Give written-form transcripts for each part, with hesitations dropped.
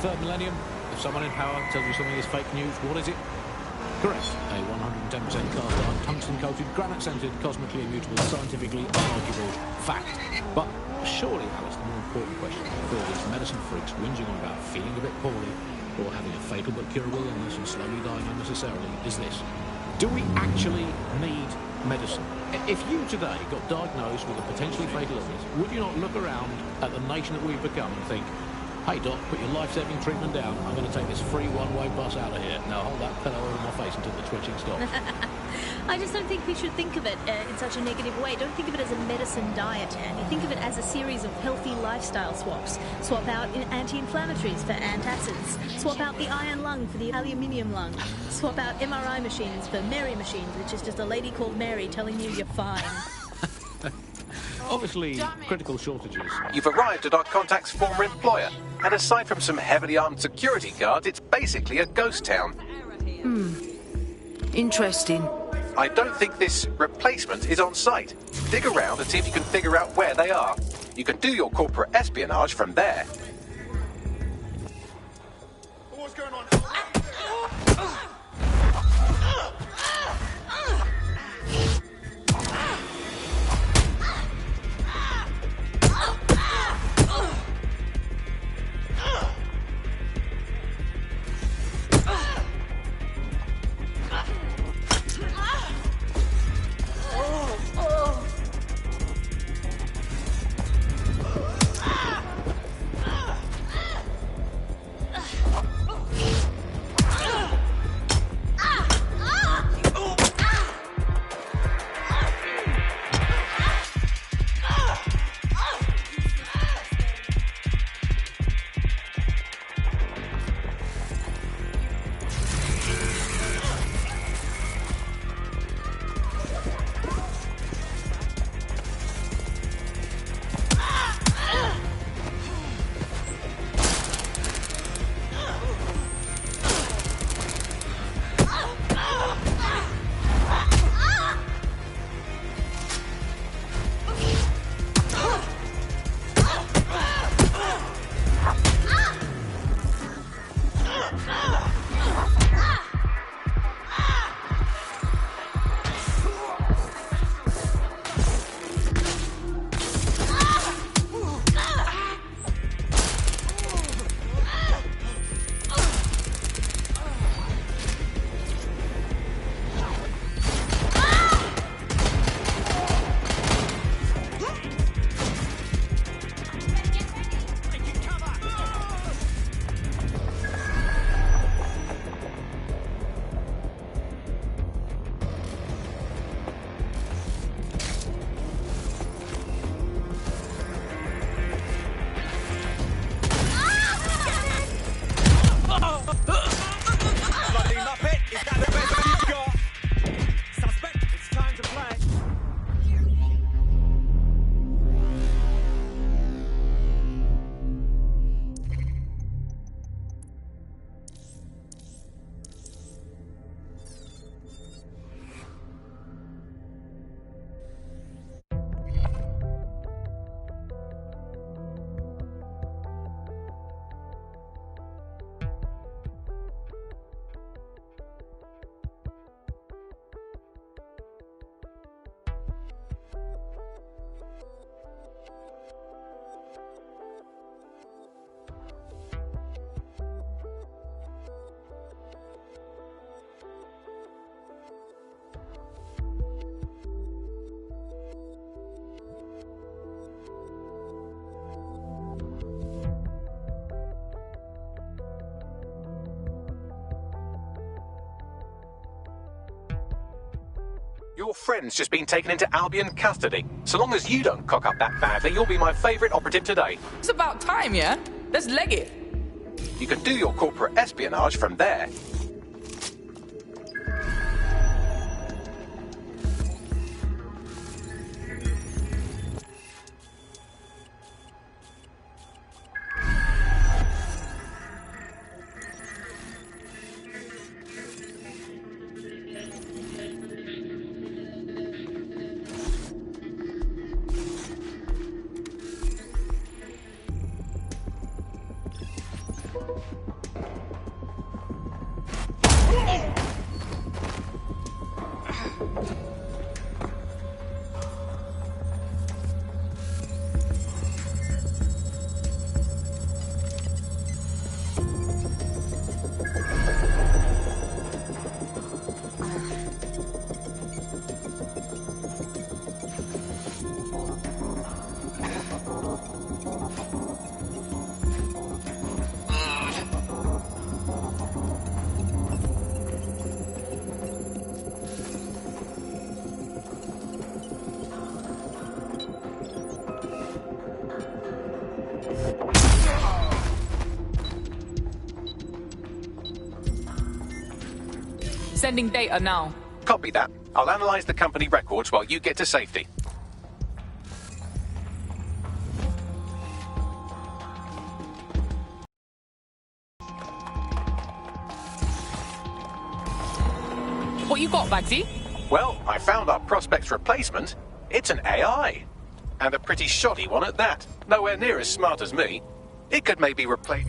third millennium, if someone in power tells you something is fake news, what is it? Correct. A 110% cast iron, tungsten-coated, granite-scented, cosmically immutable, scientifically unarguable fact. But surely, Alice, the more important question for all these medicine freaks whinging on about feeling a bit poorly or having a fatal but curable illness and slowly dying unnecessarily is this. Do we actually need medicine? If you today got diagnosed with a potentially fatal illness, would you not look around at the nation that we've become and think, hey doc, put your life-saving treatment down, I'm going to take this free one-way bus out of here. Now hold that pillow over my face until the twitching stops. I just don't think we should think of it in such a negative way. Don't think of it as a medicine diet, Andy. Think of it as a series of healthy lifestyle swaps. Swap out anti-inflammatories for antacids. Swap out the iron lung for the aluminium lung. Swap out MRI machines for Mary machines, which is just a lady called Mary telling you you're fine. Obviously, critical shortages. You've arrived at our contact's former employer, and aside from some heavily armed security guards, it's basically a ghost town. Interesting. I don't think this replacement is on site. Dig around and see if you can figure out where they are. You can do your corporate espionage from there. What's going on? Your friend's just been taken into Albion custody. So long as you don't cock up that badly, you'll be my favourite operative today. It's about time, yeah? Let's leg it. You can do your corporate espionage from there. Sending data now. Copy that. I'll analyze the company records while you get to safety. What you got, Bagsy? Well, I found our prospect's replacement. It's an AI. And a pretty shoddy one at that. Nowhere near as smart as me. It could maybe replace...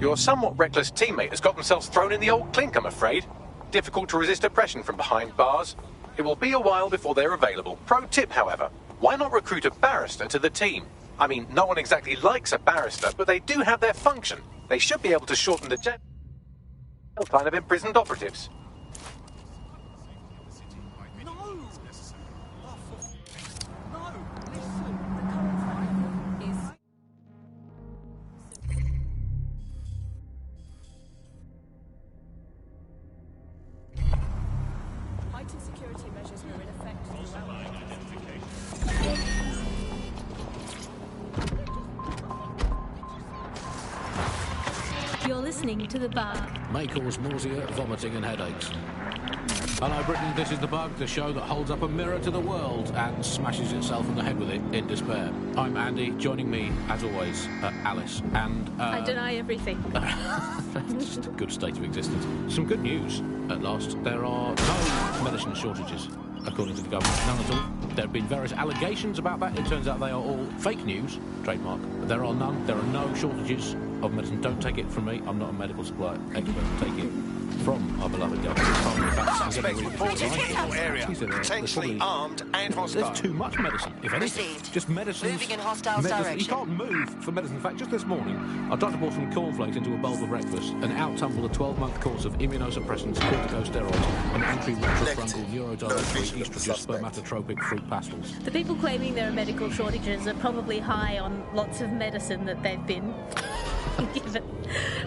Your somewhat reckless teammate has got themselves thrown in the old clink, I'm afraid. Difficult to resist oppression from behind bars. It will be a while before they're available. Pro tip, however, why not recruit a barrister to the team? I mean, no one exactly likes a barrister, but they do have their function. They should be able to shorten the jail time of imprisoned operatives. You're listening to The Bug. May cause nausea, vomiting and headaches. Hello Britain, this is The Bug, the show that holds up a mirror to the world and smashes itself on the head with it in despair. I'm Andy, joining me, as always, Alice, and... I deny everything. just a good state of existence. Some good news, at last. There are no medicine shortages, according to the government. None at all. There have been various allegations about that. It turns out they are all fake news, trademark. There are none. There are no shortages of medicine. Don't take it from me. I'm not a medical supply expert. Take it from our beloved government. Suspects reported in your area, potentially armed and hostile. There's too much medicine, if anything. Received. Just medicine. Moving in hostile direction. You can't move for medicine. In fact, just this morning, I tried to pour some cornflakes into a bowl for breakfast and out-tumbled a 12-month course of immunosuppressants, corticosteroids, and anti-retrofungal neurodietary estrogen spermatotropic fruit pastels. The people claiming there are medical shortages are probably high on lots of medicine that they've been given.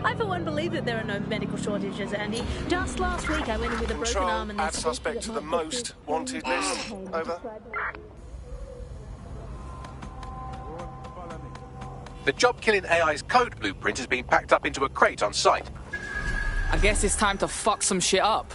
I, for one, believe that there are no medical shortages, Andy. Just last week, I went in with a broken Control, arm and... add suspect to the most wanted list. Over. The job-killing AI's code blueprint has been packed up into a crate on site. I guess it's time to fuck some shit up.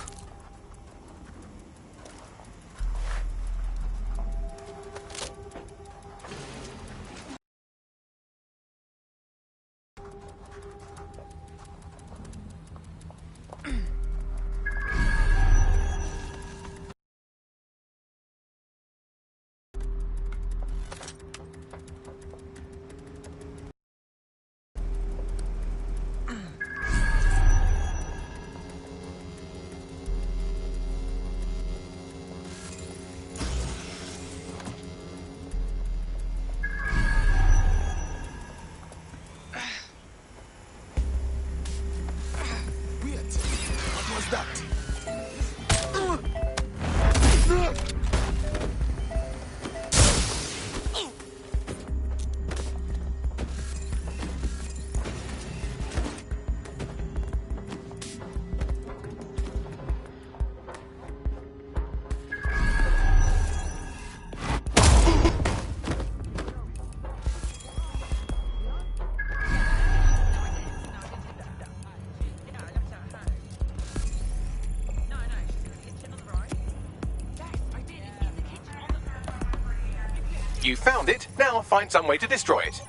You found it, now find some way to destroy it.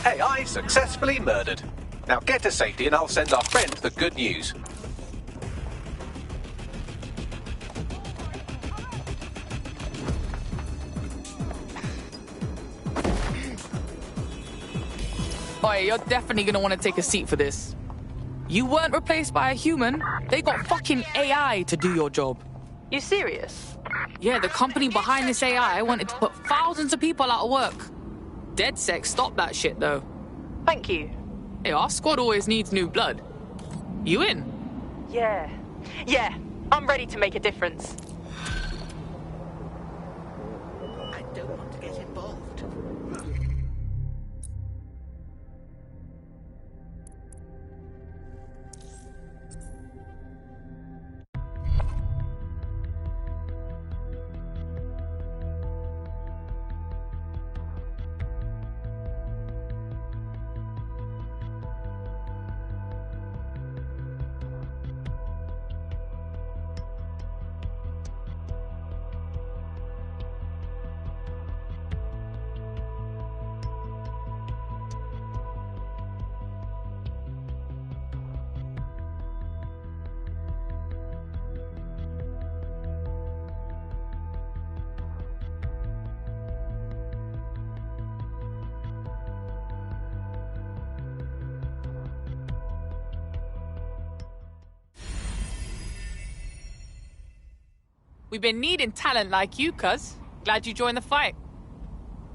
AI successfully murdered. Now get to safety and I'll send our friend the good news. Oi, you're definitely gonna want to take a seat for this. You weren't replaced by a human. They got fucking AI to do your job. You serious? Yeah, the company behind this AI wanted to put thousands of people out of work. DedSec stopped that shit, though. Thank you. Hey, our squad always needs new blood. You in? Yeah. Yeah, I'm ready to make a difference. I don't want to get involved. We've been needing talent like you, cuz. Glad you joined the fight.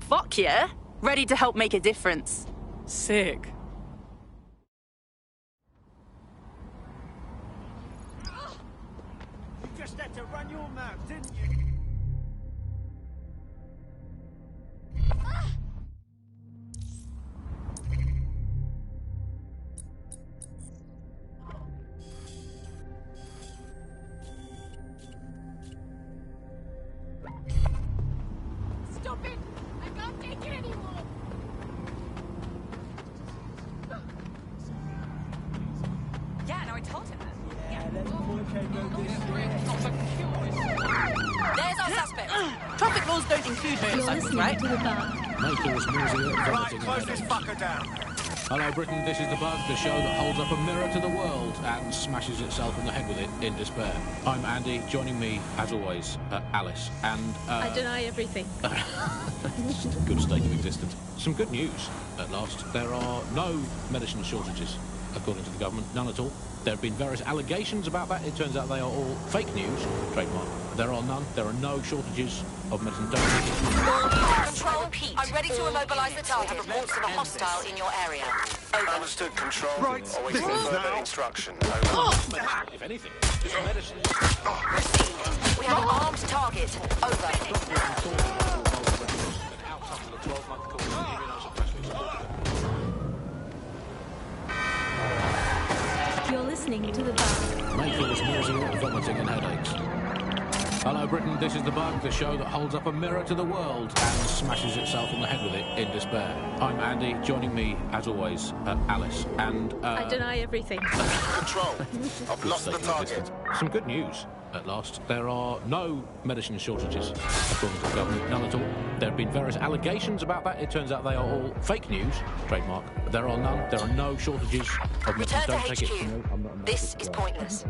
Fuck yeah. Ready to help make a difference. Sick. You just had to run your mouth, didn't you? Stop it! I can't take it anymore! Yeah, no, I told him that. There's our suspect! Traffic laws don't include You're motorcycles, listening right? to the bug. Maker's nausea, Right, vomiting, close and this headaches. fucker down. Hello Britain, this is The Bug, the show that holds up a mirror to the world and smashes itself in the head with it in despair. I'm Andy, joining me, as always, Alice, and... I deny everything. just a good state of existence. Some good news, at last. There are no medicine shortages, according to the government, none at all. There have been various allegations about that. It turns out they are all fake news, trademark. There are none, there are no shortages of medicine. Don't take it. Control, Pete. I'm ready to immobilize the target. Reports of a hostile in your area. Over. Understood, control. Right, Awaiting listen further now. instruction. Over. If anything, it's medicine. Received. We have an armed target. Over. You're listening to the bug. Maker's nausea, vomiting and headaches. Hello Britain, this is The Bug, the show that holds up a mirror to the world and smashes itself on the head with it in despair. I'm Andy, joining me, as always, Alice, and... I deny everything. Control. I've lost the state of target. existence. Some good news, at last. There are no medicine shortages, according to the government, none at all. There have been various allegations about that. It turns out they are all fake news, trademark. There are none, there are no shortages of medicine. Return to Don't take it HQ. from me, I'm not a This medical is guy. pointless.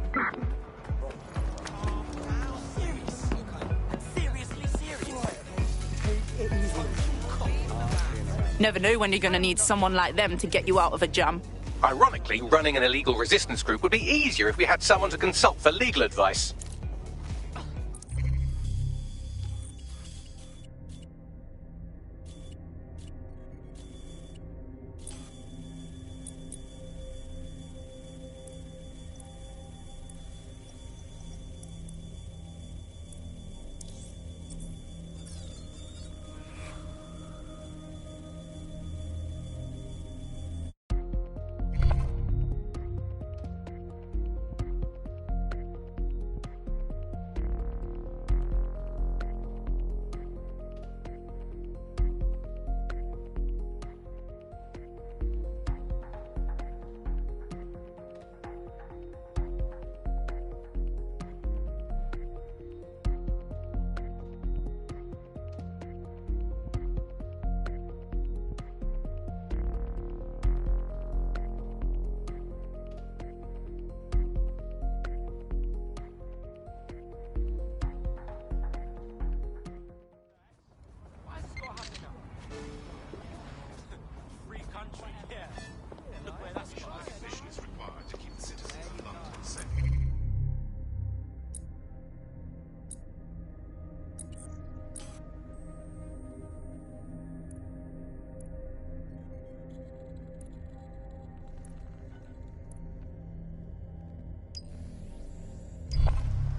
Never know when you're gonna need someone like them to get you out of a jam. Ironically, running an illegal resistance group would be easier if we had someone to consult for legal advice.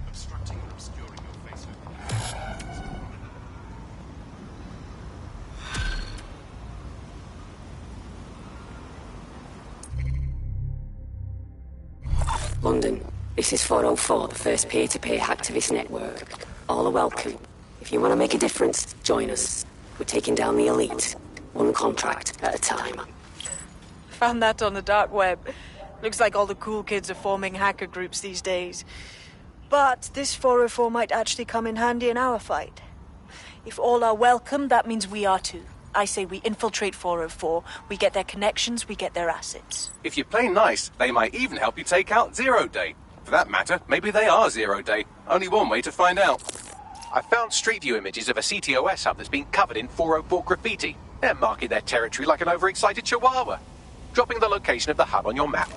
Obstructing and obscuring your face. London, this is 404, the first peer-to-peer hacktivist network. All are welcome. If you want to make a difference, join us. We're taking down the elite, one contract at a time. Found that on the dark web. Looks like all the cool kids are forming hacker groups these days. But this 404 might actually come in handy in our fight. If all are welcome, that means we are too. I say we infiltrate 404, we get their connections, we get their assets. If you play nice, they might even help you take out Zero Day. For that matter, maybe they are Zero Day. Only one way to find out. I found Street View images of a CTOS hub that's been covered in 404 graffiti. They're marking their territory like an overexcited chihuahua. Dropping the location of the hub on your map.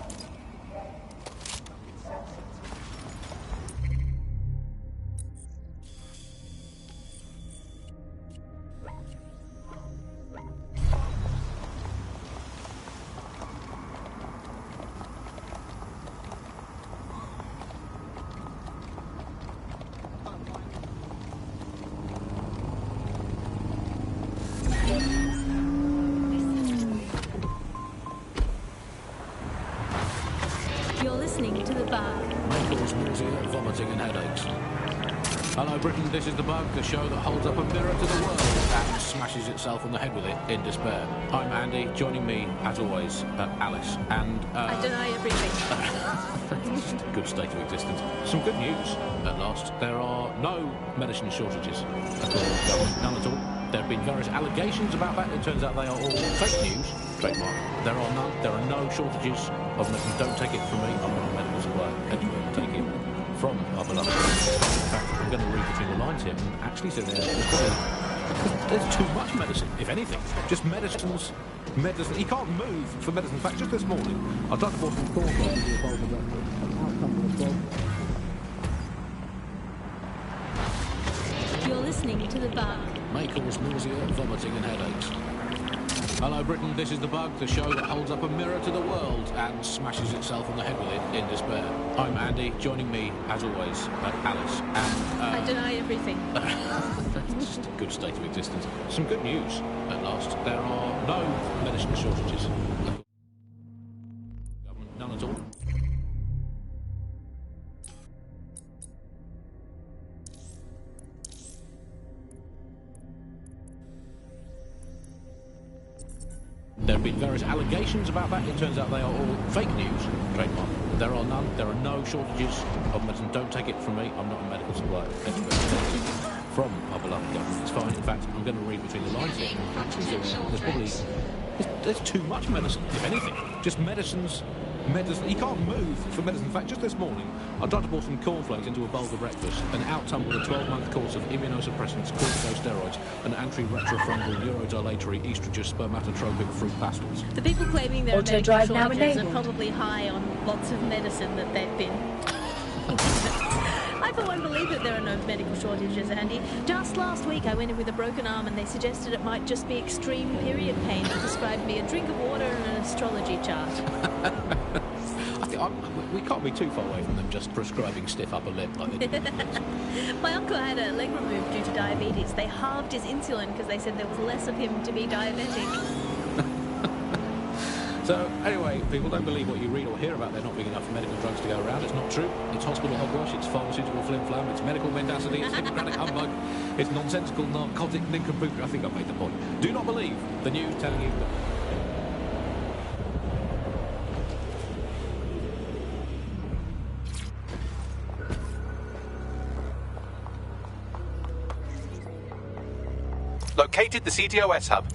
Hello Britain, this is The Bug, the show that holds up a mirror to the world and smashes itself on the head with it in despair. I'm Andy, joining me, as always, Alice, and... I deny everything. Good state of existence. Some good news, at last. There are no medicine shortages. None at all. There have been various allegations about that. It turns out they are all fake news. Trademark. There are none. There are no shortages of medicine. Don't take it from me. I'm not a medical supplier. Anyway, take it from our beloved. In fact, I'm going to read between the lines here and actually say there's too much medicine, if anything. Just medicines. Medicine. He can't move for medicine. In fact, just this morning, I tried to bought some cornflakes into a bowl of breakfast. You're listening to The Bug. May cause nausea, vomiting and headaches. Hello Britain, this is The Bug, the show that holds up a mirror to the world and smashes itself on the head with it in despair. I'm Andy, joining me, as always, Alice, and... I deny everything. Just a good state of existence. Some good news, at last. There are no medicine shortages. Government, none at all. There have been various allegations about that. It turns out they are all fake news. Trademark. There are none. There are no shortages of medicine. Don't take it from me. I'm not a medical supplier. From our beloved government. It's fine. In fact, I'm going to read between the lines here. Actually, there's probably... There's too much medicine, if anything. Just medicines... Medicine. He can't move for medicine. In fact, just this morning, I tried to pour some cornflakes into a bowl for breakfast and out-tumbled a 12-month course of immunosuppressants, corticosteroids, and anti-retrofungal neurodilatory estrogen spermatotropic fruit pastels. The people claiming there are medical shortages are probably high on lots of medicine that they've been. I for one believe that there are no medical shortages, Andy. Just last week I went in with a broken arm and they suggested it might just be extreme period pain and prescribed me a drink of water and an astrology chart. We can't be too far away from them just prescribing stiff upper lip like they do. My uncle had a leg removed due to diabetes. They halved his insulin because they said there was less of him to be diabetic. So, anyway, people don't believe what you read or hear about there not being enough medical drugs to go around. It's not true. It's hospital hogwash, it's pharmaceutical flim-flam, it's medical mendacity, it's Hippocratic humbug, it's nonsensical narcotic nincompoop. I think I've made the point. Do not believe the news telling you that... Located the CTOS hub.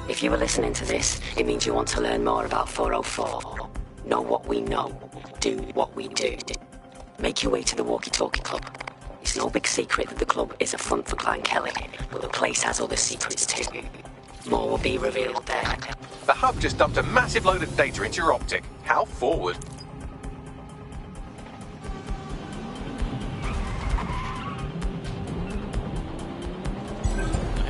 If you were listening to this, it means you want to learn more about 404. Know what we know. Do what we do. Make your way to the Walkie Talkie Club. It's no big secret that the club is a front for Clan Kelly, but the place has other secrets too. More will be revealed there. The hub just dumped a massive load of data into your optic. How forward?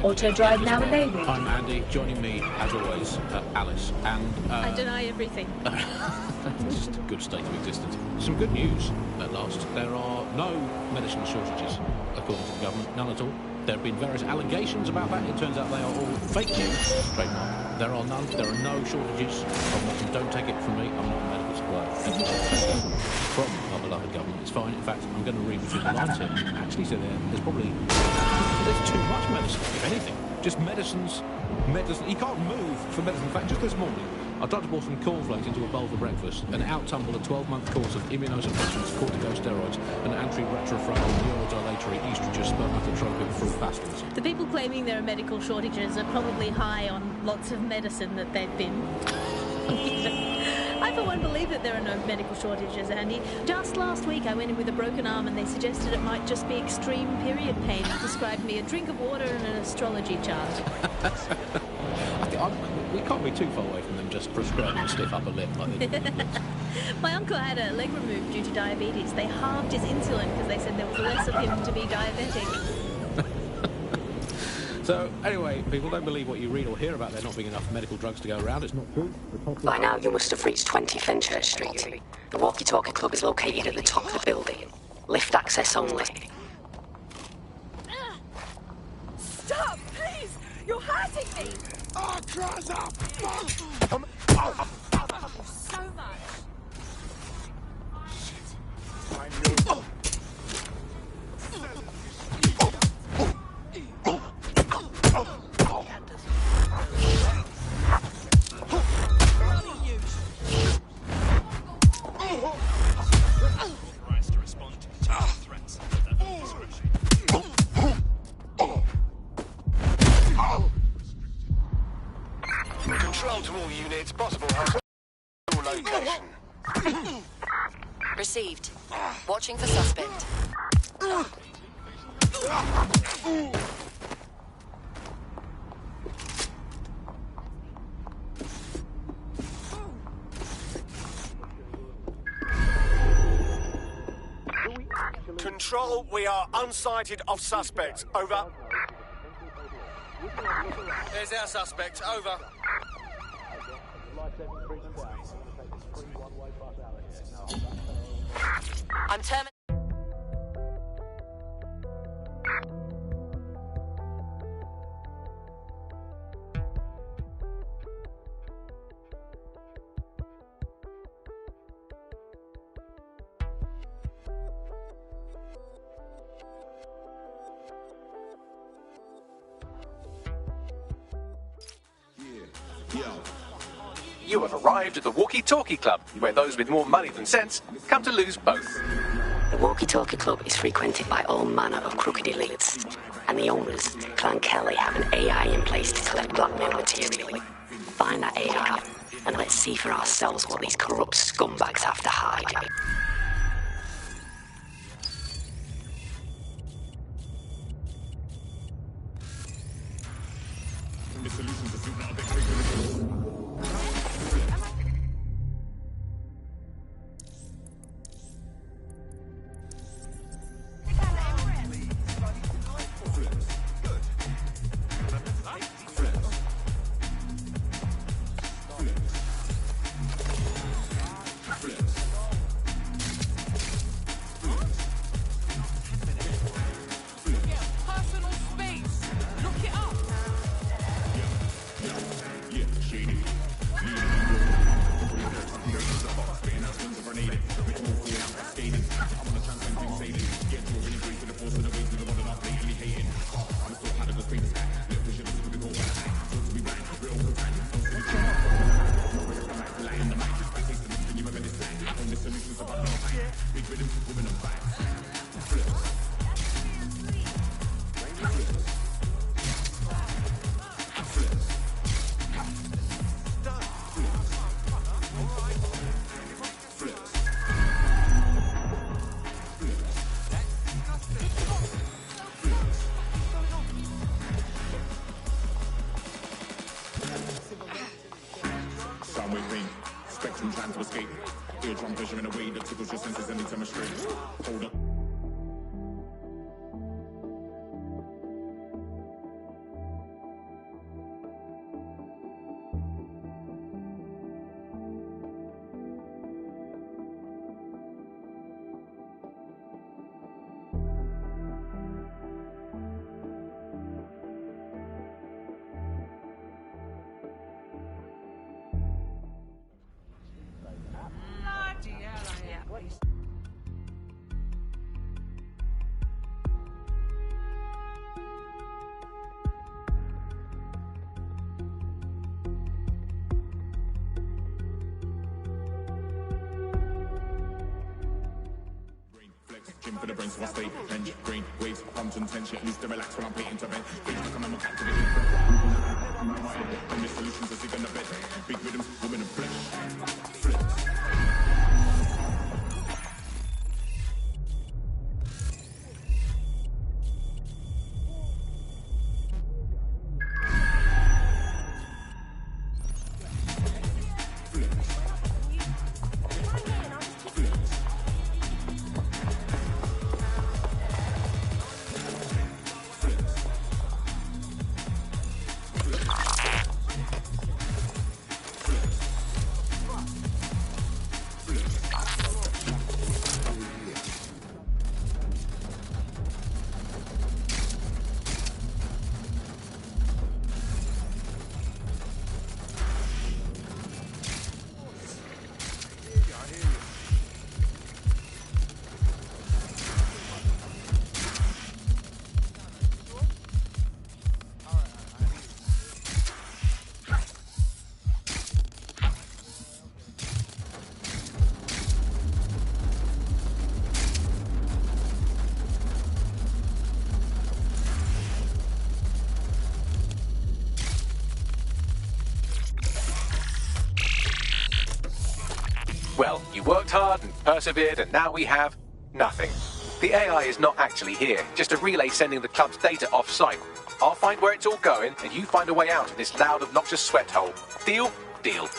Auto drive now enabled. I'm Andy, joining me, as always, Alice, and... I deny everything. Just a good state of existence. Some good news, at last. There are no medicine shortages, according to the government. None at all. There have been various allegations about that. It turns out they are all fake news. Trademark. There are none. There are no shortages of medicine. Don't take it from me. I'm not a medical supplier. From our beloved government. It's fine. In fact, I'm going to read between the lines here. Actually, so there's probably... There's too much medicine, if anything. Just medicines. Medicine. He can't move for medicine. In fact, just this morning, I tried to pour some cornflakes into a bowl for breakfast and out-tumbled a 12-month course of immunosuppressants, corticosteroids, and anti-retrofungal neurodilatory estrogen spermatotropic fruit pastels. The people claiming there are medical shortages are probably high on lots of medicine that they've been. I for one believe that there are no medical shortages, Andy. Just last week I went in with a broken arm and they suggested it might just be extreme period pain and prescribed me a drink of water and an astrology chart. We can't be too far away from them just prescribing stiff upper lip like they do. My uncle had a leg removed due to diabetes. They halved his insulin because they said there was less of him to be diabetic. So, anyway, people don't believe what you read or hear about there not being enough medical drugs to go around. It's not true. By now, you must have reached 20 Fenchurch Street. The Walkie Talkie Club is located at the top of the building. Lift access only. Stop, please! You're hurting me! Oh, cross up! location. Received. Watching for suspect. Control, we are unsighted of suspects. Over. There's our suspect. Over. I'm terminating. You have arrived at the Walkie Talkie Club, where those with more money than sense come to lose both. The Walkie Talkie Club is frequented by all manner of crooked elites, and the owners, Clan Kelly, have an AI in place to collect blackmail material. Find that AI, and let's see for ourselves what these corrupt scumbags have to hide. Gym for the brain, so I stay bench, brain, waves, pumps and tension. Needs to relax when I'm paying to bend. Things like I'm captivated. And the solutions are sick on the bed. Big rhythms, woman and flesh. Well, you worked hard and persevered, and now we have nothing. The AI is not actually here, just a relay sending the club's data off-site. I'll find where it's all going, and you find a way out of this loud, obnoxious sweat hole. Deal? Deal.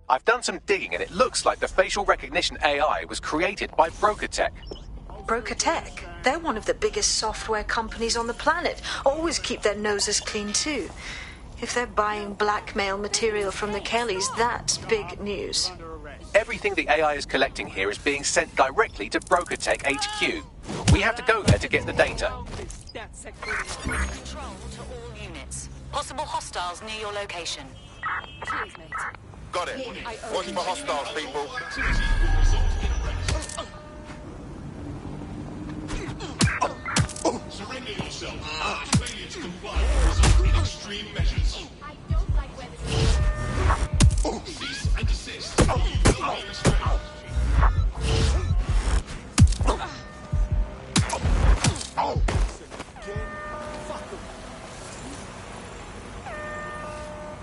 I've done some digging and it looks like the facial recognition AI was created by Broker Tech. Broker Tech? They're one of the biggest software companies on the planet. Always keep their noses clean too. If they're buying blackmail material from the Kellys, that's big news. Everything the AI is collecting here is being sent directly to Broker Tech HQ. We have to go there to get the data. Control to all units. Possible hostiles near your location. Cheers, mate. Got it. Watch for hostiles, people. Surrender yourself. Failure to comply with extreme measures. I don't like where this is. Cease and desist. You will be restrained.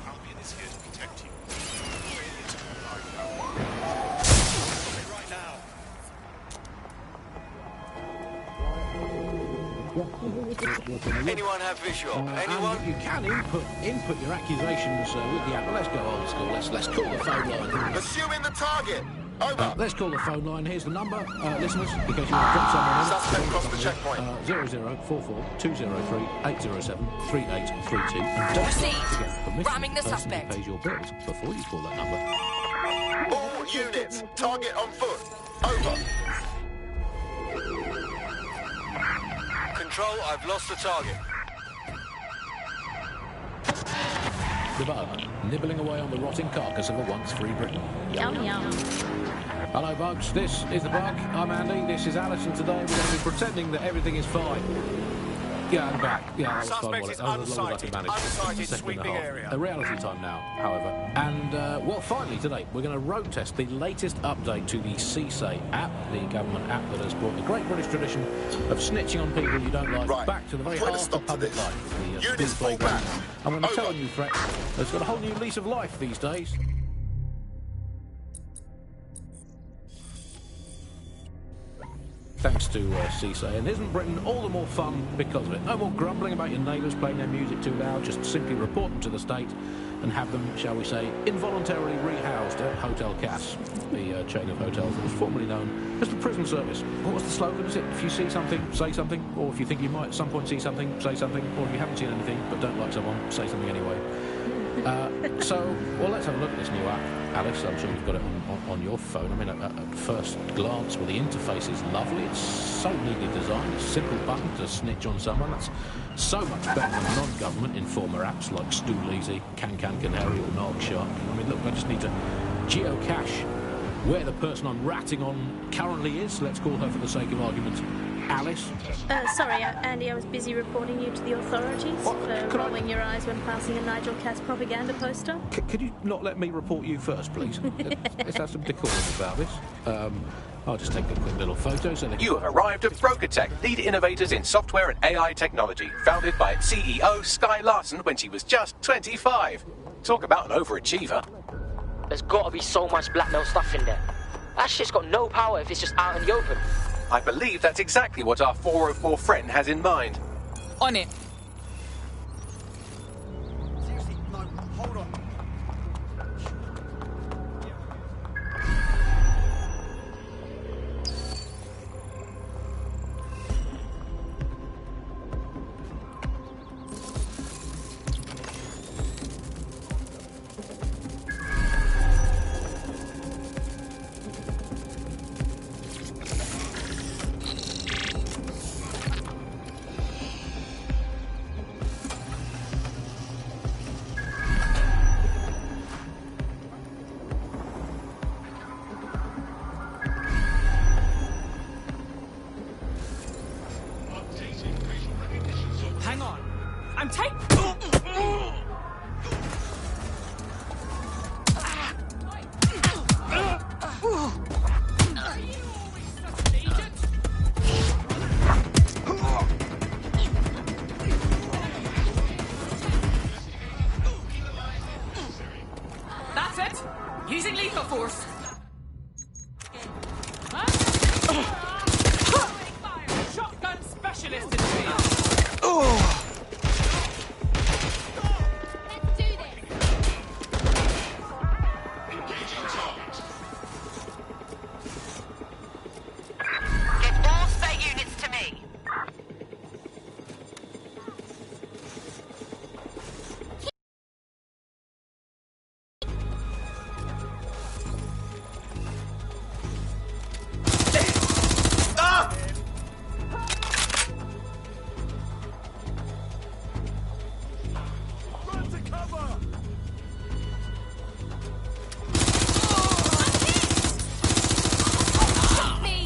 I'll be in this here to protect you. Right now. Anyone have visual? Anyone? And you can input your accusations with the app. But let's go old school. Let's call the phone line. Pursuing the target. Over. Let's call the phone line. Here's the number, listeners, in case you want to drop someone in. Suspect crossed the checkpoint. 0044 203 807 3832. And don't Received. forget to permission Ramming the person who suspect. pays your bills before you call that number. All units. Target on foot. Over. Control, I've lost the target. The bug, nibbling away on the rotting carcass of a once free Britain. Yum, yum. Hello, Bugs. This is the Bug. I'm Andy. This is Alice, and today we're going to be pretending that everything is fine. Yeah, I'm back. Yeah, that was fun, Suspect wasn't is it? That was as long as I could manage. unsighted, Second and a sweeping half. area. A reality time now, however. And, well, finally today, we're going to road test the latest update to the CSAY app, the government app that has brought the great British tradition of snitching on people you don't like Right. back to the very Put a heart stop of to public this. life. The Units school fall playground. back. And when they tell a Over. new threat, it's got a whole new lease of life these days. Thanks to CSAY, and isn't Britain all the more fun because of it? No more grumbling about your neighbours playing their music too loud, just simply report them to the state and have them, shall we say, involuntarily rehoused at Hotel Cass, the chain of hotels that was formerly known as the prison service. What was the slogan? Is it, if you see something, say something, or if you think you might at some point see something, say something, or if you haven't seen anything but don't like someone, say something anyway. Well, let's have a look at this new app. Alice, I'm sure you've got it on your phone. I mean, at first glance, well, the interface is lovely. It's so neatly designed. It's a simple button to snitch on someone. That's so much better than non-government informer apps like Stool Easy, Can Canary, or Nog Shark. I mean, look, I just need to geocache where the person I'm ratting on currently is. Let's call her, for the sake of argument, Alice. Sorry, Andy, I was busy reporting you to the authorities for rolling your eyes when passing a Nigel Cass propaganda poster. Could you not let me report you first, please? Let's have some decorum about this. I'll just take a quick little photo so that You have arrived at Broker Tech, lead innovators in software and AI technology, founded by its CEO Sky Larson when she was just 25. Talk about an overachiever. There's got to be so much blackmail stuff in there. That shit's got no power if it's just out in the open. I believe that's exactly what our 404 friend has in mind. On it. Seriously, no, hold on. Using lethal force. Shotgun specialist in field. Get all spare units to me. Run to cover! Me!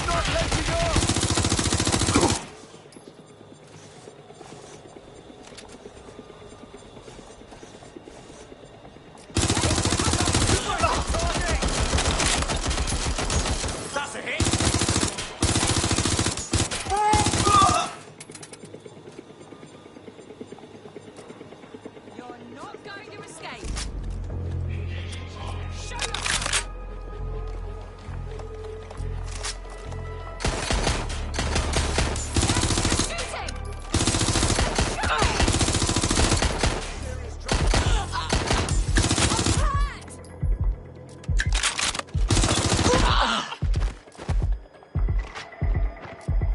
Not letting go! That's a hit. You're not going to escape. Show yourself. Shooting!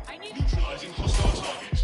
I need Neutralizing hostile target.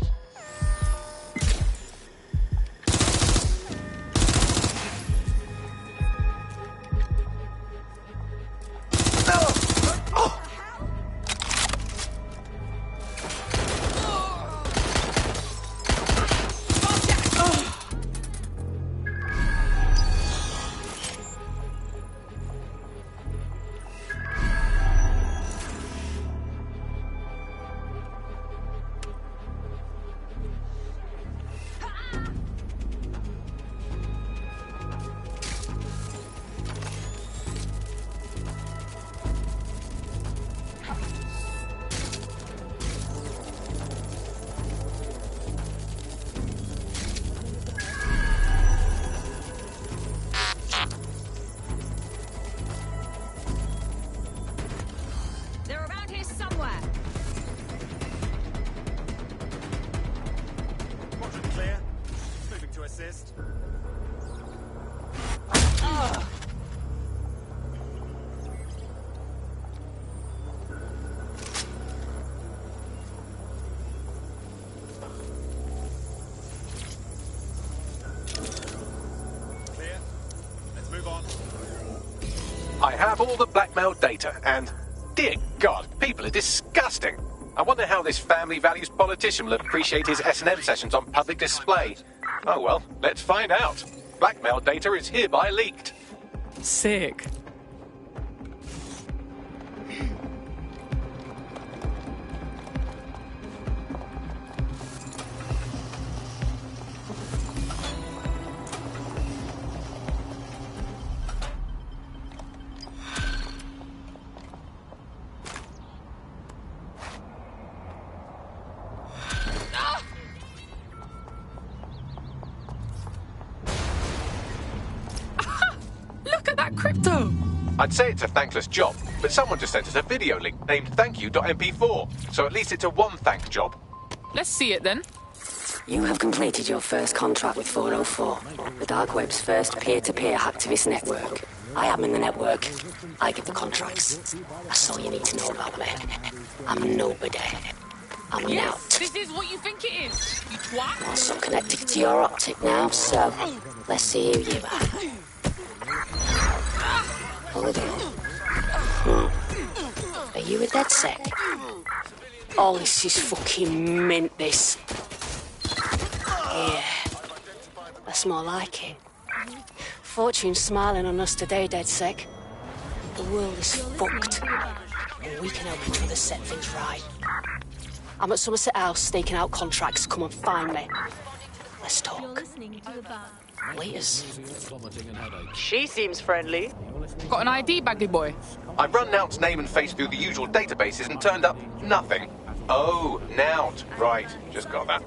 They're around here somewhere. Quadrant clear. Moving to assist. Clear. Let's move on. I have all the blackmail data, and dear God, people are disgusting. I wonder how this family values politician will appreciate his S&M sessions on public display. Oh well, let's find out. Blackmail data is hereby leaked. Sick. Look at that crypto. I'd say it's a thankless job, but someone just sent us a video link named thankyou.mp4, so at least it's a one-thank job. Let's see it then. You have completed your first contract with 404, the dark web's first peer-to-peer hacktivist network. I am in the network. I give the contracts. That's all you need to know about me. I'm nobody. I'm Yes, out. this is what you think it is, you twat. Also connected to your optic now, so let's see who you are. Hold on. Are you a DedSec? Oh, this is fucking mint, this. Yeah, that's more like it. Fortune's smiling on us today, DedSec. The world is fucked. and we can help each other set things right. I'm at Somerset House staking out contracts. Come and find me. Let's talk. You're listening to the bar. Laters. She seems friendly. Got an ID, Bagley boy? I've run Nout's name and face through the usual databases and turned up nothing. Oh, Nout. Right, just got that.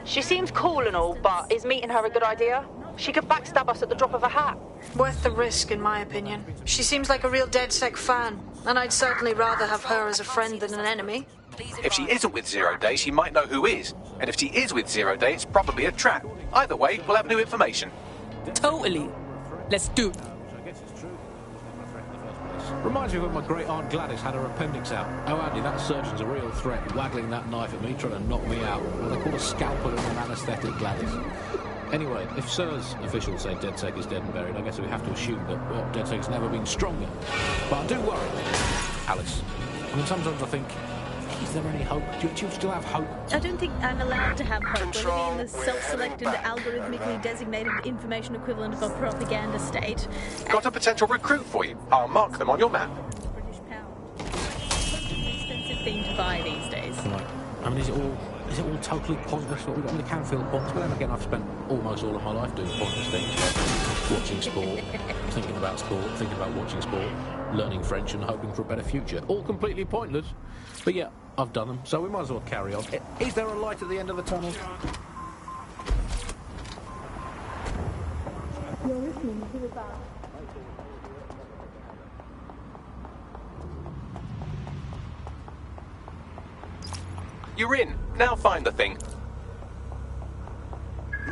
She seems cool and all, but is meeting her a good idea? She could backstab us at the drop of a hat. Worth the risk, in my opinion. She seems like a real DedSec fan, and I'd certainly rather have her as a friend than an enemy. If she isn't with Zero Day, she might know who is. And if she is with Zero Day, it's probably a trap. Either way, we'll have new information. Totally. Let's do it. Reminds me of when my great aunt Gladys had her appendix out. Oh, Andy, that surgeon's a real threat, waggling that knife at me, trying to knock me out. Well, they call a scalpel and an anaesthetic, Gladys. Anyway, if Sir's officials say DedSec is dead and buried, I guess we have to assume that, well, DedSec's never been stronger. But I do worry, Alice. I mean, sometimes I think, is there any hope? Do you still have hope? I don't think I'm allowed to have hope. We're living in the self-selected, algorithmically designated information equivalent of a propaganda state. Got a potential recruit for you. I'll mark them on your map. British pound. Such an expensive thing to buy these days. Right. I mean, is it all totally pointless what we've got? I mean, it can feel pointless, but then again, I've spent almost all of my life doing pointless things. Watching sport, thinking about sport, thinking about watching sport, learning French and hoping for a better future. All completely pointless. But yeah, I've done them, so we might as well carry on. Is there a light at the end of the tunnel? You're listening to the bar. You're in. Now find the thing. I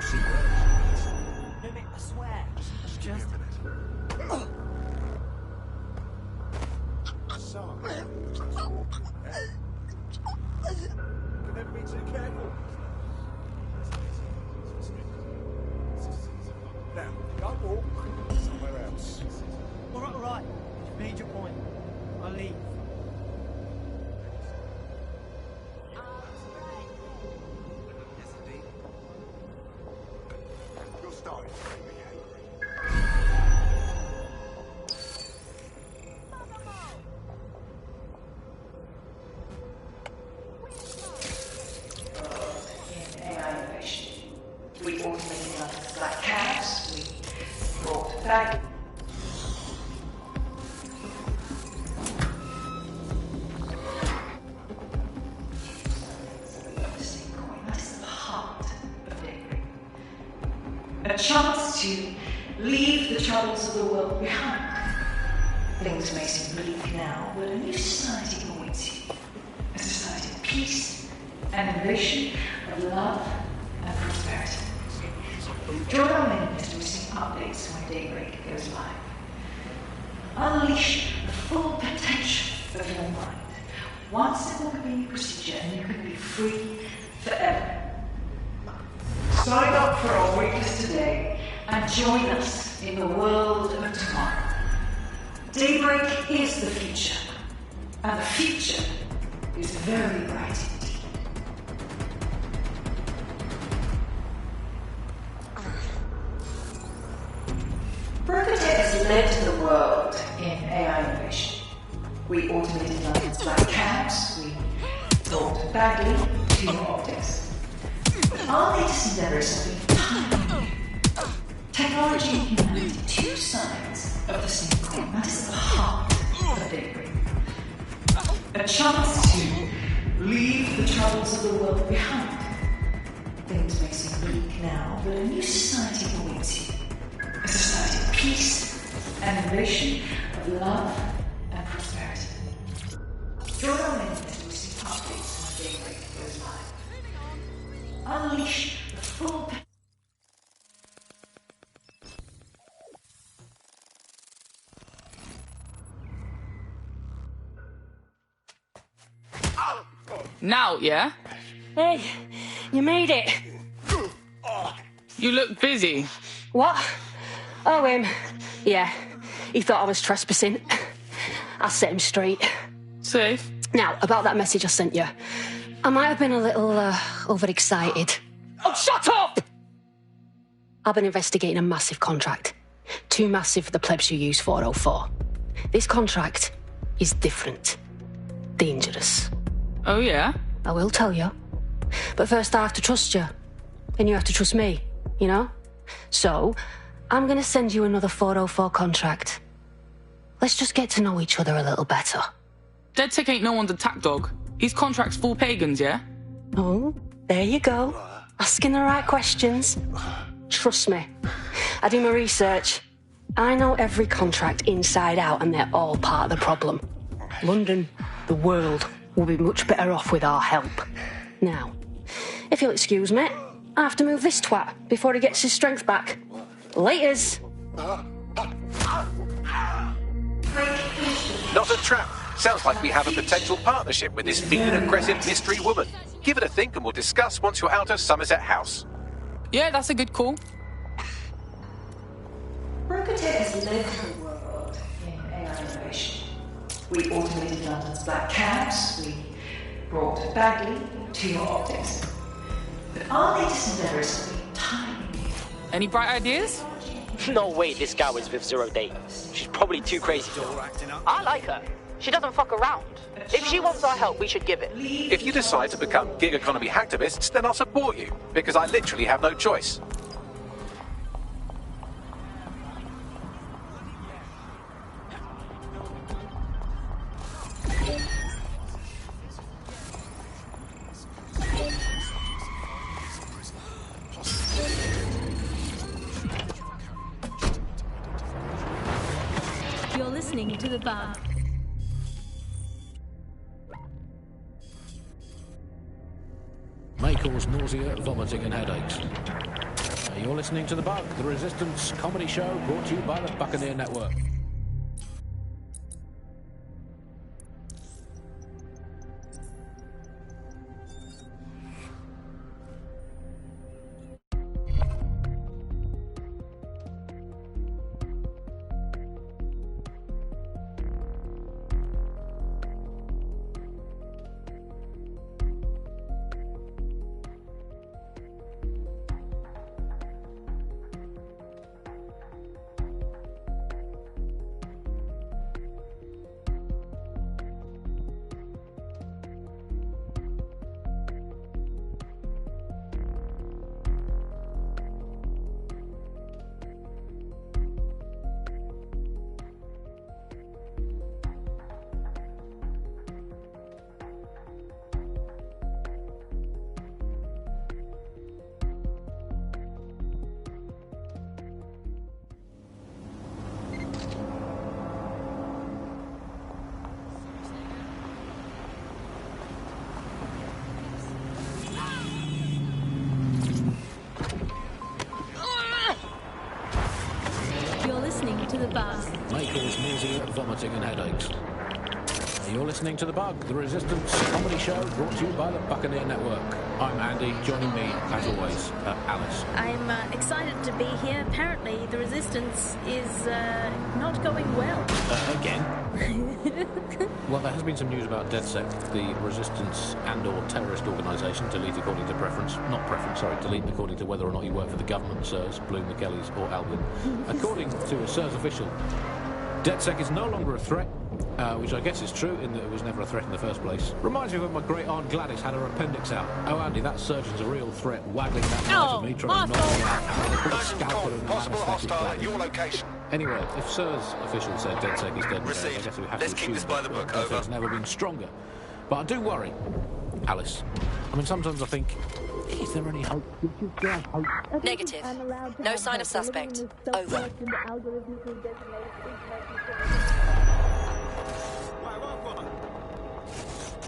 swear. Just... Can never be too careful. Now, don't walk somewhere else. All right. You've made your point. I'll leave. Yes, indeed. You're starting to make me angry. We automated others like cabs, we brought back. That is the heart of daybreak. A chance to leave the troubles of the world behind. Things may seem bleak now, but a new society awaits you. A society of peace and innovation, of love and prosperity. Join our mailing list to receive updates when Daybreak goes live. Unleash the full potential of your mind. One simple convenient procedure and you can be free forever. Sign up for our waitlist today and join us in the world of tomorrow. Daybreak is the future, and the future is very bright indeed. Berkut has led the world in AI innovation. We automated lines like cabs, we thought badly to your optics. Our latest endeavors have been entirely new. Technology and humanity, two sides of the same coin. That is the heart of Daybreak. A chance to leave the troubles of the world behind. Things may seem bleak now, but a new society awaits you. A society of peace and innovation, of love and prosperity. Join our mailing list to receive updates when Daybreak goes live. Unleash the full Now, yeah? Hey, you made it. You look busy. What? Oh, yeah, he thought I was trespassing. I set him straight. Safe. Now, about that message I sent you. I might have been a little, overexcited. Oh, shut up! I've been investigating a massive contract. Too massive for the plebs who use 404. This contract is different. dangerous. Oh, yeah? I will tell you. But first I have to trust you. And you have to trust me, you know? So, I'm gonna send you another 404 contract. Let's just get to know each other a little better. DedSec ain't no one's attack dog. His contract's full pagans, yeah? Oh, there you go. Asking the right questions. Trust me. I do my research. I know every contract inside out, and they're all part of the problem. London, the world, will be much better off with our help. Now, if you'll excuse me, I have to move this twat before he gets his strength back. Laters. Not a trap. Sounds like we have a potential partnership with this mean, aggressive mystery woman. Give it a think and we'll discuss once you're out of Somerset House. Yeah, that's a good call. Brocatet has led the world in AI innovation. We automated London's black cabs, we brought Bagley to your optics. But our latest endeavours have been tiny. Any bright ideas? No way this guy was with Zero Day. She's probably too crazy for her. I like her. She doesn't fuck around. If she wants our help, we should give it. If you decide to become gig economy hacktivists, then I'll support you, because I literally have no choice. You're listening to The Bug. May cause nausea, vomiting and headaches. You're listening to The Bug, the Resistance comedy show brought to you by the Buccaneer Network. To The Bug. May cause nausea, vomiting and headaches. You're listening to The Bug, the Resistance comedy show brought to you by the Buccaneer Network. I'm Andy, joining me, as always, Alice. I'm excited to be here. Apparently, the Resistance is not going well. Again? Well, there has been some news about DedSec, the Resistance and/or terrorist organisation, delete according to preference. Not preference, sorry, delete according to whether or not you work for the government, SIRS, Bloom, the Kellys or Albion. According to a SIRS official, DedSec is no longer a threat, which I guess is true in that it was never a threat in the first place. Reminds me of when my great-aunt Gladys had her appendix out. Oh, Andy, that surgeon's a real threat, waggling that knife at me, trying to knock me out. And they put a scalpel in an anaesthetic bag. Your location. Anyway, if SIRS officials said DedSec is dead today, I guess we have Let's to keep assume this by the book, DedSec's over. never been stronger. But I do worry, Alice. I mean, sometimes I think, is there any hope? Did you have hope? Negative. No sign of suspect. Over.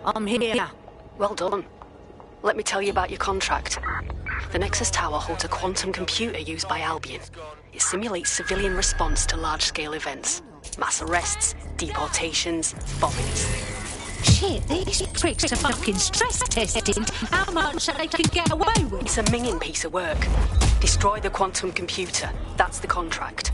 I'm here. Well done. Let me tell you about your contract. The Nexus Tower holds a quantum computer used by Albion. It simulates civilian response to large-scale events. Mass arrests, deportations, bombings. Shit, these pricks are fucking stress testing how much they can get away with. It's a minging piece of work. Destroy the quantum computer. That's the contract.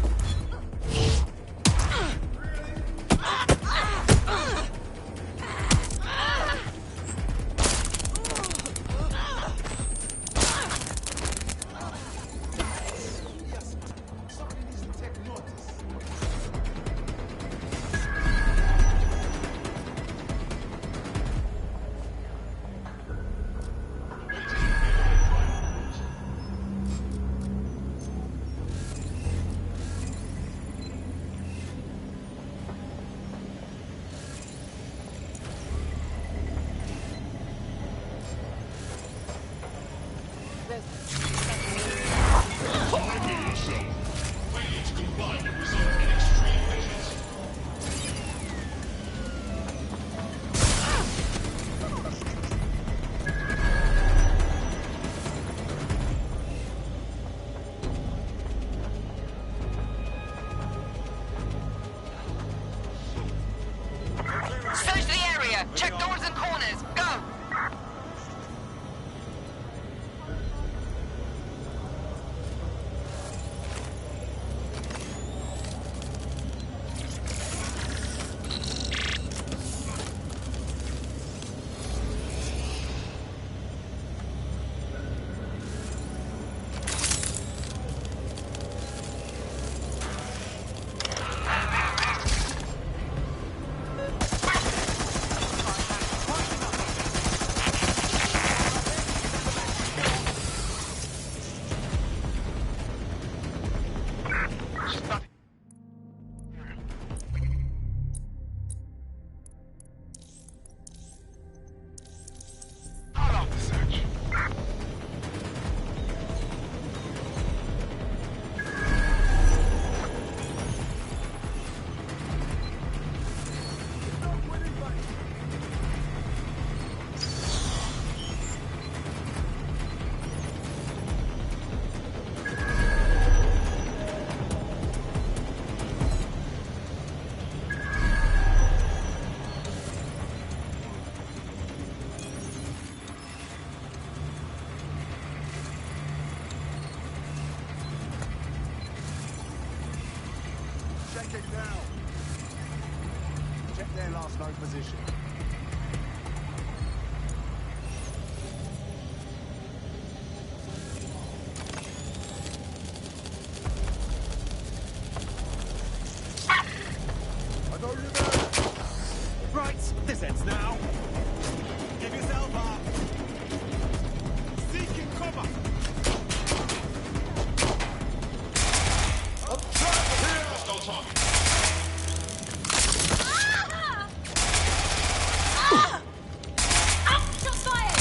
their last known position. I know you're there. Right, this ends now. Give yourself up. Seeking cover. Up track here. Let's go talk. Shots fired!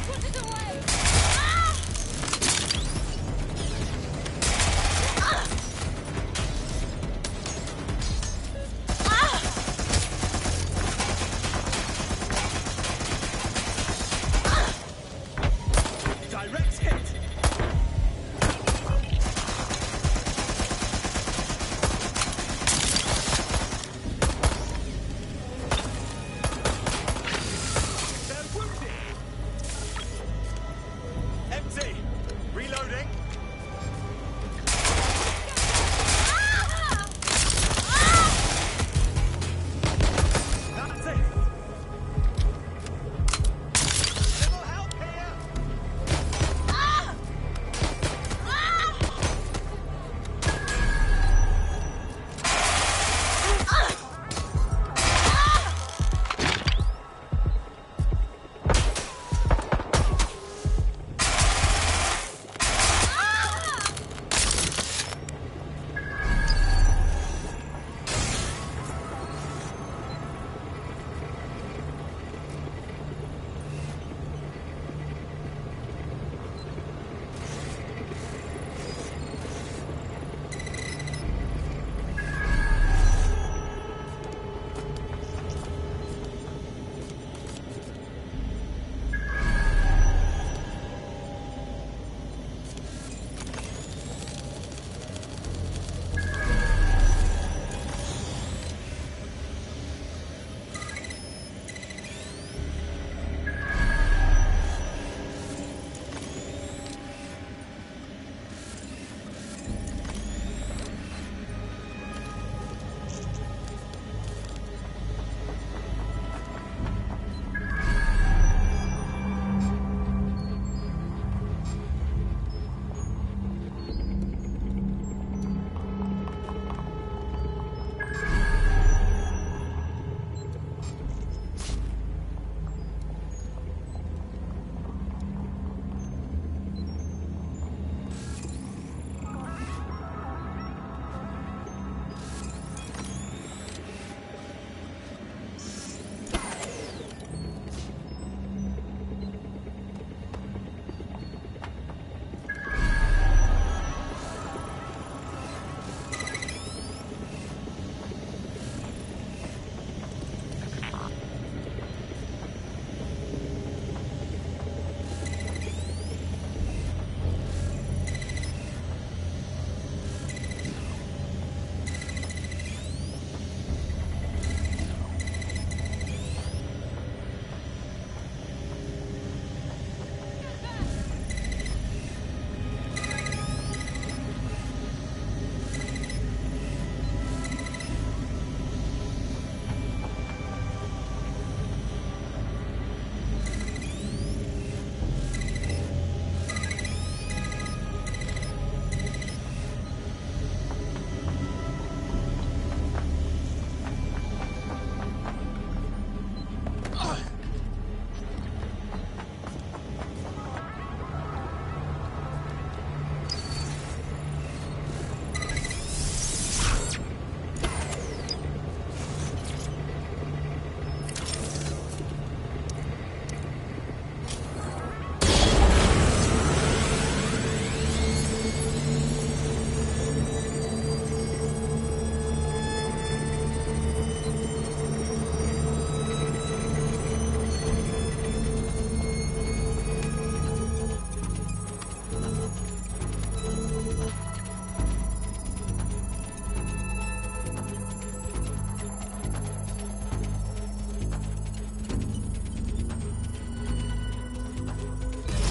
Put it away!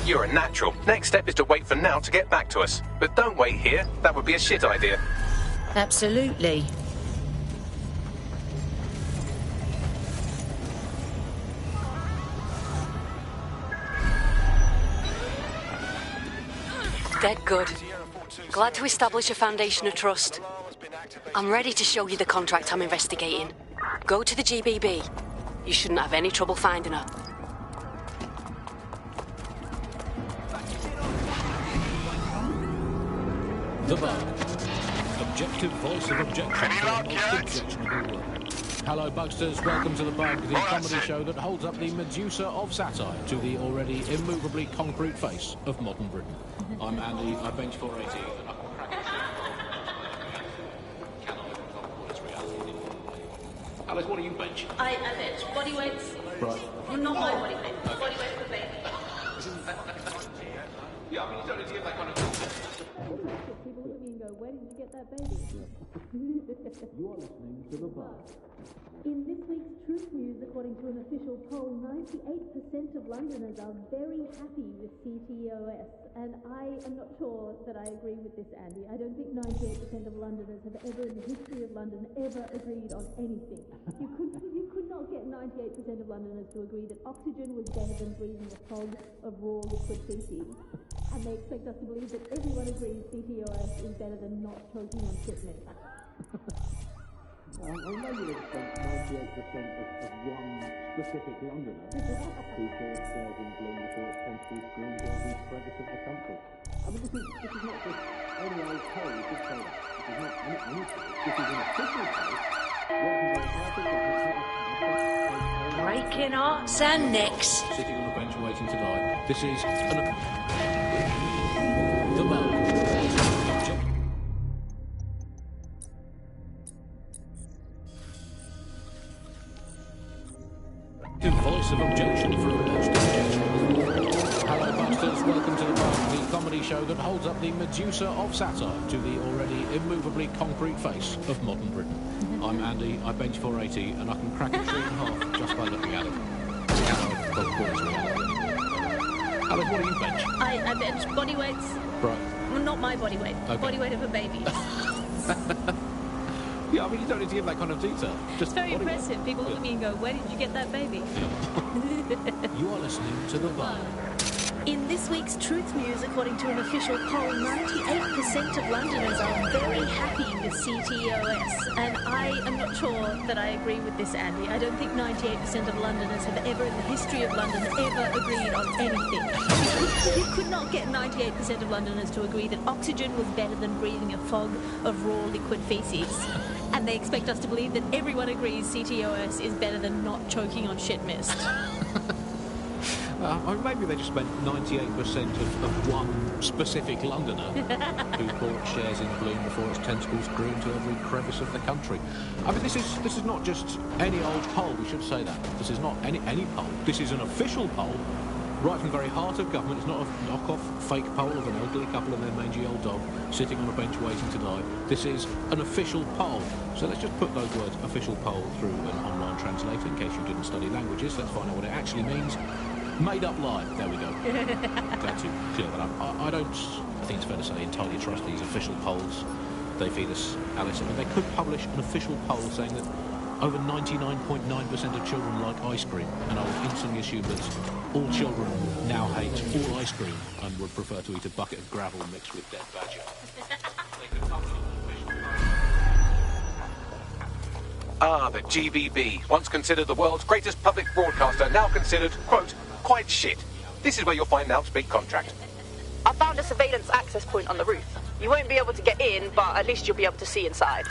You're a natural. Next step is to wait for Now to get back to us. But don't wait here. That would be a shit idea. Absolutely. Dead good. Glad to establish a foundation of trust. I'm ready to show you the contract I'm investigating. Go to the GBB. You shouldn't have any trouble finding her. The Bug. Objective voice of objection to a most objectionable world. Hello, Bugsters. Welcome to The Bug, the comedy show that holds up the Medusa of satire to the already immovably concrete face of modern Britain. I'm Andy. I bench 480. And I can crack it. Alice, what do you bench? I bench body weights. Right. Well, not my body weight. Body weight for baby. Yeah, I mean, you don't need to get that kind of... People look at me and go, where did you get that baby? You are listening to The Bug. In this week's Truth News, according to an official poll, 98% of Londoners are very happy with CTOS. And I am not sure that I agree with this, Andy. I don't think 98% of Londoners have ever, in the history of London, ever agreed on anything. You could not get 98% of Londoners to agree that oxygen was better than breathing a fog of raw liquid feces. And they expect us to believe that everyone agrees CTOS is better than not choking on shit mix. I know you expect 98% of one specific Londoner who shares shares in Bloom before it tends to be screened in every crevice of the country. I mean, this is not just any old poll, you should say that. This is not any poll. This is an official poll. Breaking hearts and necks. Sitting on a bench waiting to die. This is The Bug. The voice of objection for a most objectionable. Hello, Busters. Welcome to The Bug, the comedy show that holds up the Medusa of satire to the already immovably concrete face of modern Britain. I'm Andy. I bench 480, and I can crack a tree in half just by looking at it. Alice, what do you bench? I bench body weights. Right. Well, not my body weight. Okay. Body weight of a baby. Yeah, I mean, you don't need to give that kind of detail. Just it's very impressive. People look at me and go, where did you get that baby? You are listening to The Bug. In this week's Truth News, according to an official poll, 98% of Londoners are very happy with CTOS. And I am not sure that I agree with this, Andy. I don't think 98% of Londoners have ever, in the history of London, ever agreed on anything. You could not get 98% of Londoners to agree that oxygen was better than breathing a fog of raw liquid feces. And they expect us to believe that everyone agrees CTOS is better than not choking on shit mist. Or maybe they just meant 98% of one specific Londoner who bought shares in Bloom before its tentacles grew into every crevice of the country. I mean, this is not just any old poll, we should say that. This is not any poll. This is an official poll, right from the very heart of government. It's not a knockoff fake poll of an elderly couple and their mangy old dog sitting on a bench waiting to die. This is an official poll. So let's just put those words, official poll, through an online translator in case you didn't study languages. Let's find out what it actually means. Made up lie. There we go. Glad to clear that up. I think it's fair to say, entirely trust these official polls they feed us, Alice. I mean, they could publish an official poll saying that over 99.9% of children like ice cream, and I would instantly assume that all children now hate all ice cream and would prefer to eat a bucket of gravel mixed with dead badger. Ah, the GBB, once considered the world's greatest public broadcaster, now considered, quote, quite shit. This is where you'll find Now's big contract. I found a surveillance access point on the roof. You won't be able to get in, but at least you'll be able to see inside.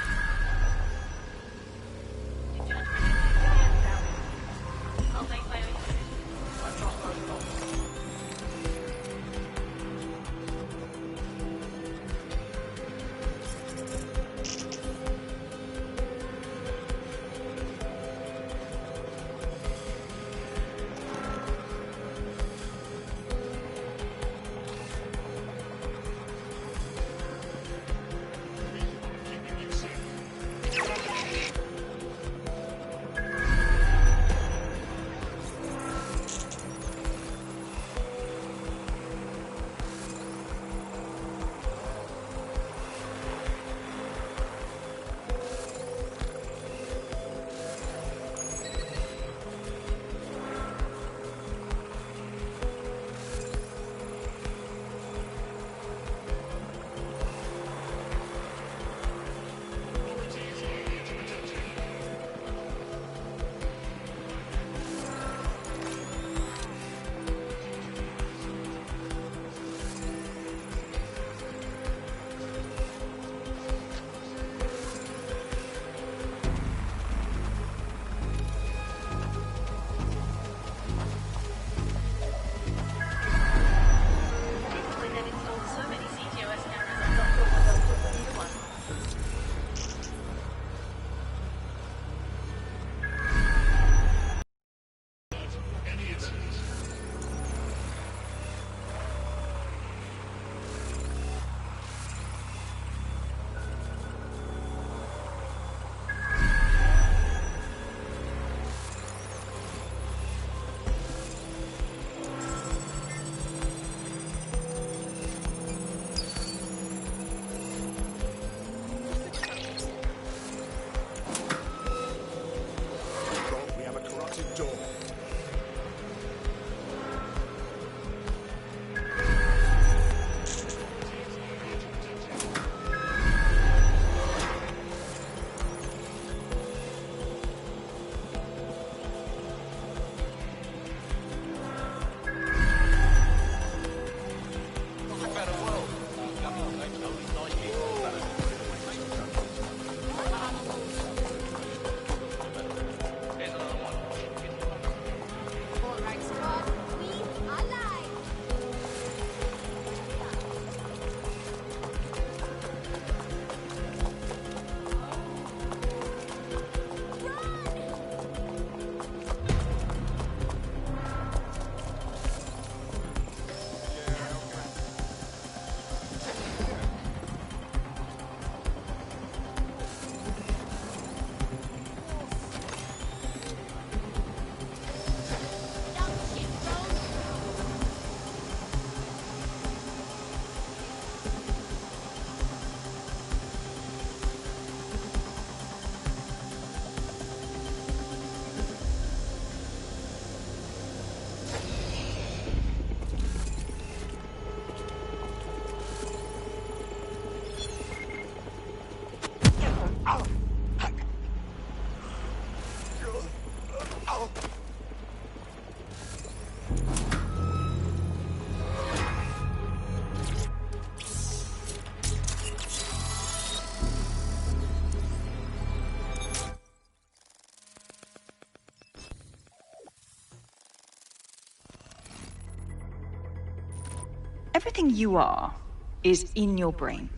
Everything you are is in your brain.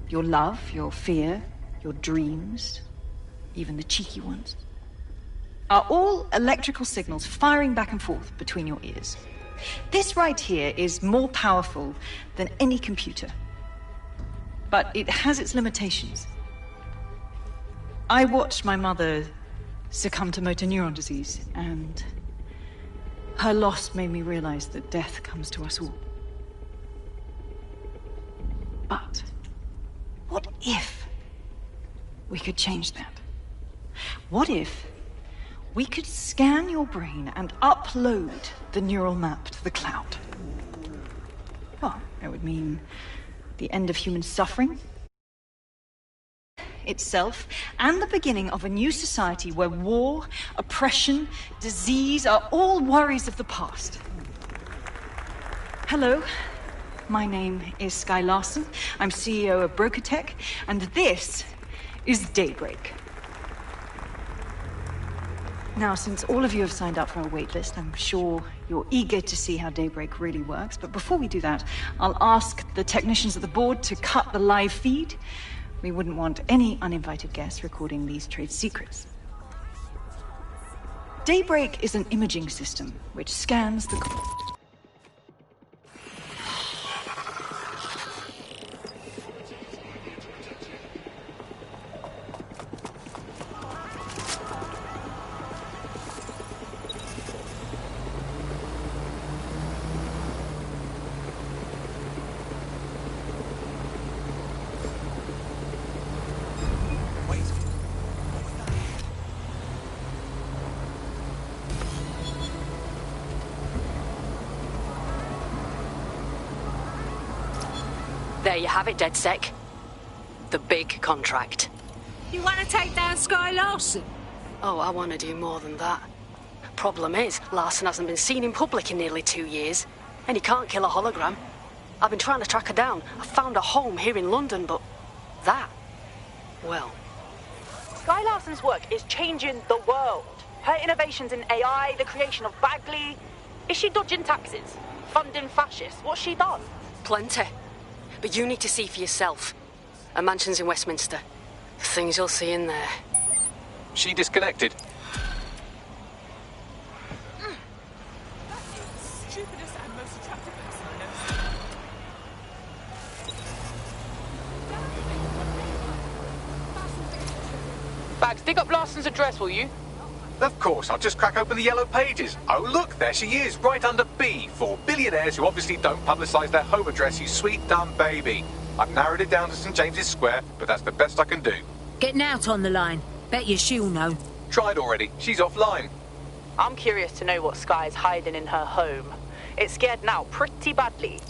Your love, your fear, your dreams, even the cheeky ones, are all electrical signals firing back and forth between your ears. This right here is more powerful than any computer, but it has its limitations. I watched my mother succumb to motor neuron disease, and her loss made me realize that death comes to us all. But what if we could change that? What if we could scan your brain and upload the neural map to the cloud? Well, it would mean the end of human suffering itself, and the beginning of a new society where war, oppression, disease are all worries of the past. Hello, my name is Skye Larson. I'm CEO of BrokerTech, and this is Daybreak. Now, since all of you have signed up for our waitlist, I'm sure you're eager to see how Daybreak really works. But before we do that, I'll ask the technicians at the board to cut the live feed. We wouldn't want any uninvited guests recording these trade secrets. Daybreak is an imaging system which scans the... There you have it, DedSec. The big contract. You want to take down Skye Larson? Oh, I want to do more than that. Problem is, Larson hasn't been seen in public in nearly 2 years, and he can't kill a hologram. I've been trying to track her down. I found a home here in London, but that... well... Skye Larson's work is changing the world. Her innovations in AI, the creation of Bagley. Is she dodging taxes? Funding fascists? What's she done? Plenty. But you need to see for yourself. Her mansion's in Westminster. The things you'll see in there. She disconnected. Bags, dig up Larson's address, will you? Of course, I'll just crack open the yellow pages. Oh, look, there she is, right under B, for billionaires who obviously don't publicise their home address, you sweet, dumb baby. I've narrowed it down to St James's Square, but that's the best I can do. Getting out on the line. Bet you she'll know. Tried already. She's offline. I'm curious to know what Skye's hiding in her home. It's scared now pretty badly.